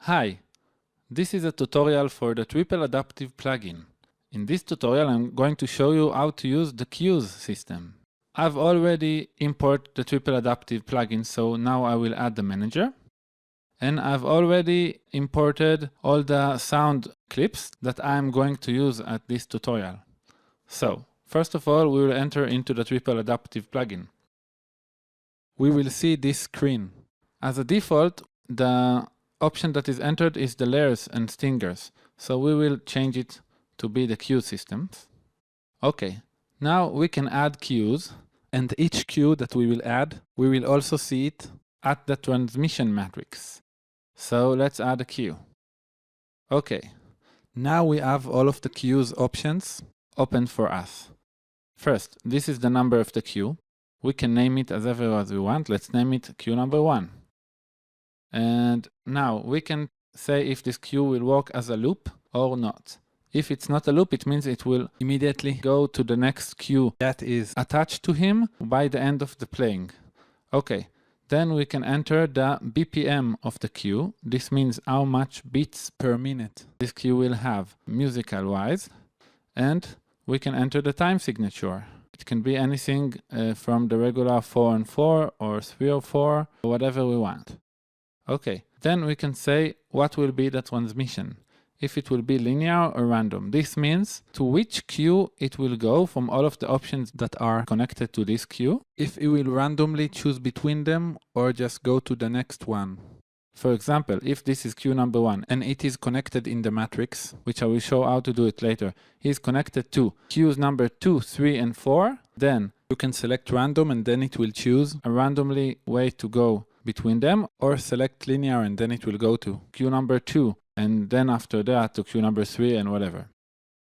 Hi, this is a tutorial for the Triple Adaptive plugin. In this tutorial I'm going to show you how to use the cues system. I've already imported the Triple Adaptive plugin, so now I will add the manager. And I've already imported all the sound clips that I'm going to use at this tutorial. So, first of all, we will enter into the Triple Adaptive plugin. We will see this screen. As a default, the option that is entered is the layers and stingers. So we will change it to be the cue systems. Okay, now we can add cues, and each cue that we will add, we will also see it at the transmission matrix. So let's add a cue. Okay, now we have all of the cues options open for us. First, this is the number of the cue. We can name it as ever as we want. Let's name it cue number 1. And now we can say if this cue will work as a loop or not. If it's not a loop, it means it will immediately go to the next cue that is attached to him by the end of the playing. Okay, then we can enter the BPM of the cue. This means how much beats per minute this cue will have musical wise. And we can enter the time signature. It can be anything from the regular 4/4 or 3/4, whatever we want. Okay, then we can say what will be the transmission. If it will be linear or random. This means to which cue it will go from all of the options that are connected to this cue. If it will randomly choose between them or just go to the next one. For example, if this is cue number 1 and it is connected in the matrix, which I will show how to do it later, is connected to cues number 2, 3, and 4, then you can select random and then it will choose a randomly way to go between them, or select linear and then it will go to cue number 2 and then after that to cue number 3 and whatever.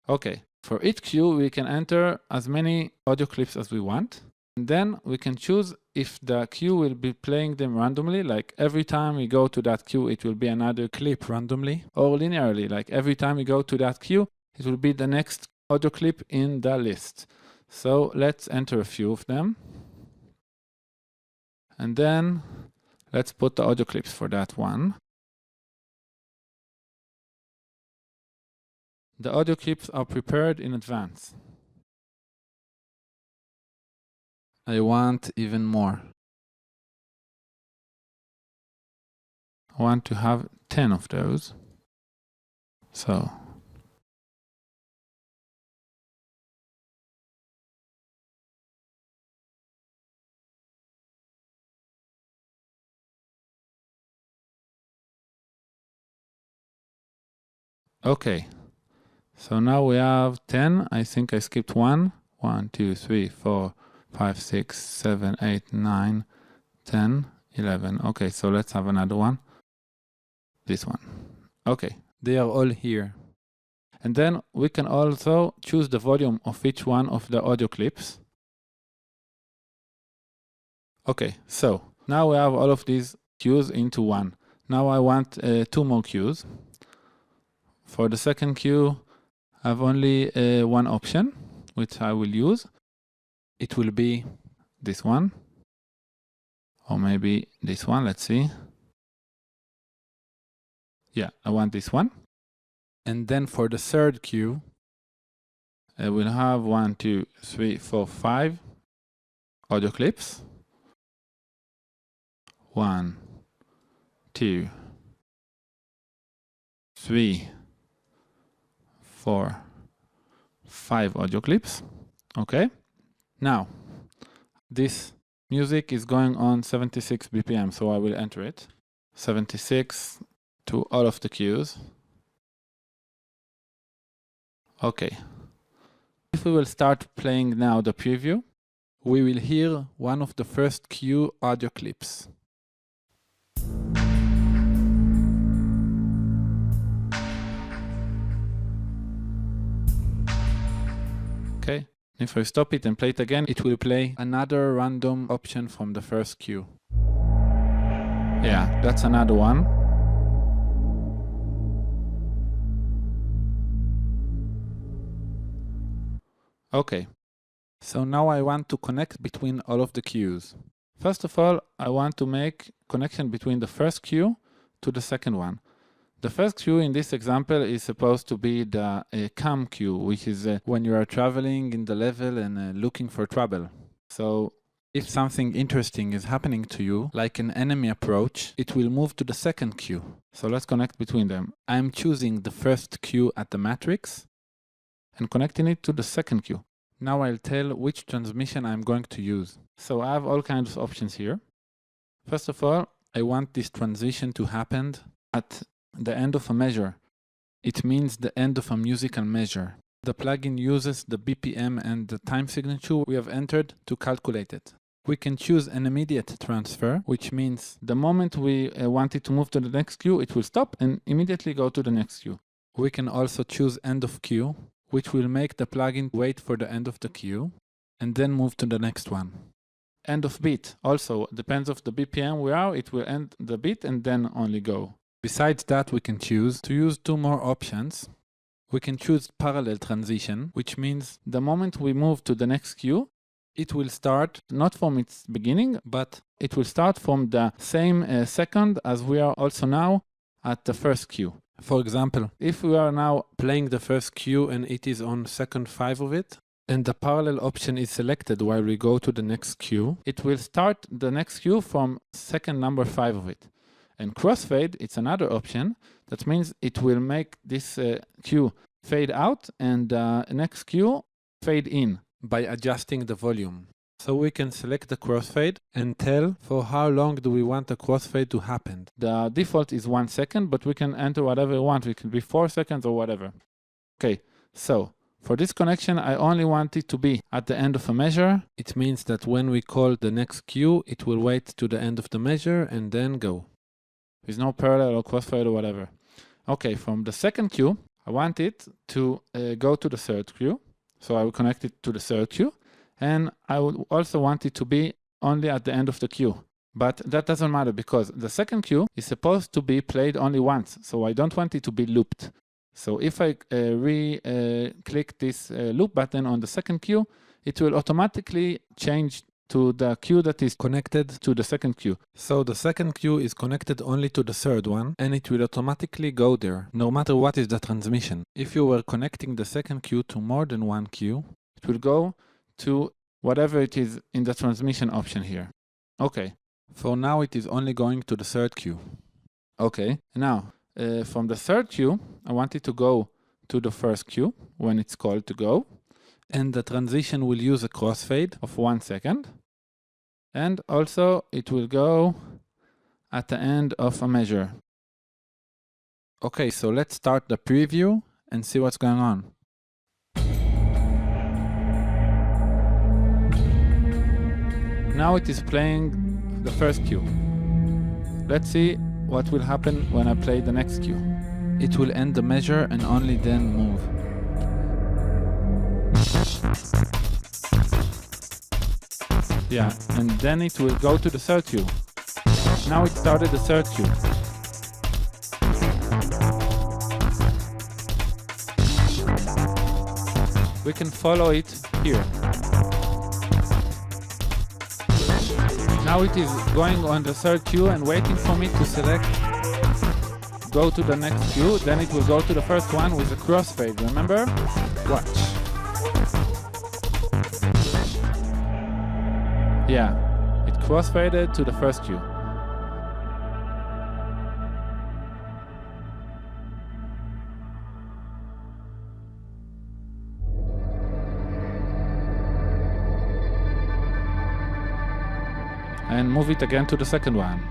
Okay, for each cue we can enter as many audio clips as we want. And then we can choose if the cue will be playing them randomly, like every time we go to that cue it will be another clip randomly, or linearly, like every time we go to that cue it will be the next audio clip in the list. So let's enter a few of them. And then let's put the audio clips for that one. The audio clips are prepared in advance. I want even more. I want to have 10 of those. So okay, so now we have 10. I think I skipped one. 1, 2, 3, 4, 5, 6, 7, 8, 9, 10, 11. Okay, so let's have another one. This one. Okay, they are all here. And then we can also choose the volume of each one of the audio clips. Okay, so now we have all of these cues into one. Now I want 2 more cues. For the second cue, I have only one option, which I will use. It will be this one, or maybe this one, let's see. Yeah, I want this one. And then for the third cue, I will have 1, 2, 3, 4, 5 audio clips. 1, 2, 3, 4, 5 audio clips. Okay. Now, this music is going on 76 BPM, so I will enter it. 76 to all of the cues. Okay. If we will start playing now the preview, we will hear one of the first cue audio clips. Okay. If I stop it and play it again, it will play another random option from the first cue. Yeah, that's another one. Okay, so now I want to connect between all of the cues. First of all, I want to make connection between the first cue to the second one. The first queue in this example is supposed to be the CAM queue, which is when you are traveling in the level and looking for trouble. So if something interesting is happening to you, like an enemy approach, it will move to the second queue. So let's connect between them. I'm choosing the first queue at the matrix and connecting it to the second queue. Now I'll tell which transmission I'm going to use. So I have all kinds of options here. First of all, I want this transition to happen at the end of a measure. It means the end of a musical measure. The plugin uses the BPM and the time signature we have entered to calculate it. We can choose an immediate transfer, which means the moment we want it to move to the next queue, it will stop and immediately go to the next queue. We can also choose end of queue, which will make the plugin wait for the end of the queue and then move to the next one. End of beat also depends on the BPM we are, it will end the beat and then only go. Besides that, we can choose to use two more options. We can choose parallel transition, which means the moment we move to the next queue, it will start not from its beginning, but it will start from the same second as we are also now at the first queue. For example, if we are now playing the first queue and it is on second 5 of it, and the parallel option is selected while we go to the next queue, it will start the next queue from second number 5 of it. And crossfade, it's another option. That means it will make this queue fade out and the next queue fade in by adjusting the volume. So we can select the crossfade and tell for how long do we want the crossfade to happen. The default is 1 second, but we can enter whatever we want. It can be 4 seconds or whatever. Okay, so for this connection, I only want it to be at the end of a measure. It means that when we call the next queue, it will wait to the end of the measure and then go. There's no parallel or crossfade or whatever. Okay, from the second queue, I want it to go to the third queue. So I will connect it to the third queue. And I would also want it to be only at the end of the queue. But that doesn't matter because the second queue is supposed to be played only once. So I don't want it to be looped. So if I click this loop button on the second queue, it will automatically change to the queue that is connected to the second queue. So the second queue is connected only to the third one, and it will automatically go there, no matter what is the transmission. If you were connecting the second queue to more than one queue, it will go to whatever it is in the transmission option here. Okay, for now it is only going to the third queue. Okay, now from the third queue, I want it to go to the first queue when it's called to go. And the transition will use a crossfade of 1 second. And also it will go at the end of a measure. Okay, so let's start the preview and see what's going on. Now it is playing the first queue. Let's see what will happen when I play the next queue. It will end the measure and only then move. Yeah, and then it will go to the third queue. Now it started the third queue. We can follow it here. Now it is going on the third queue and waiting for me to select go to the next queue, then it will go to the first one with a crossfade, remember? Watch. Yeah, it crossfaded to the first queue. And move it again to the second one.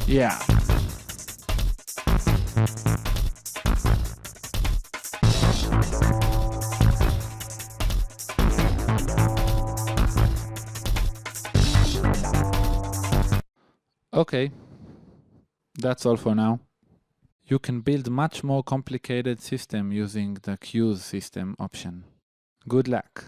Yeah. Okay, that's all for now. You can build much more complicated system using the queues system option. Good luck.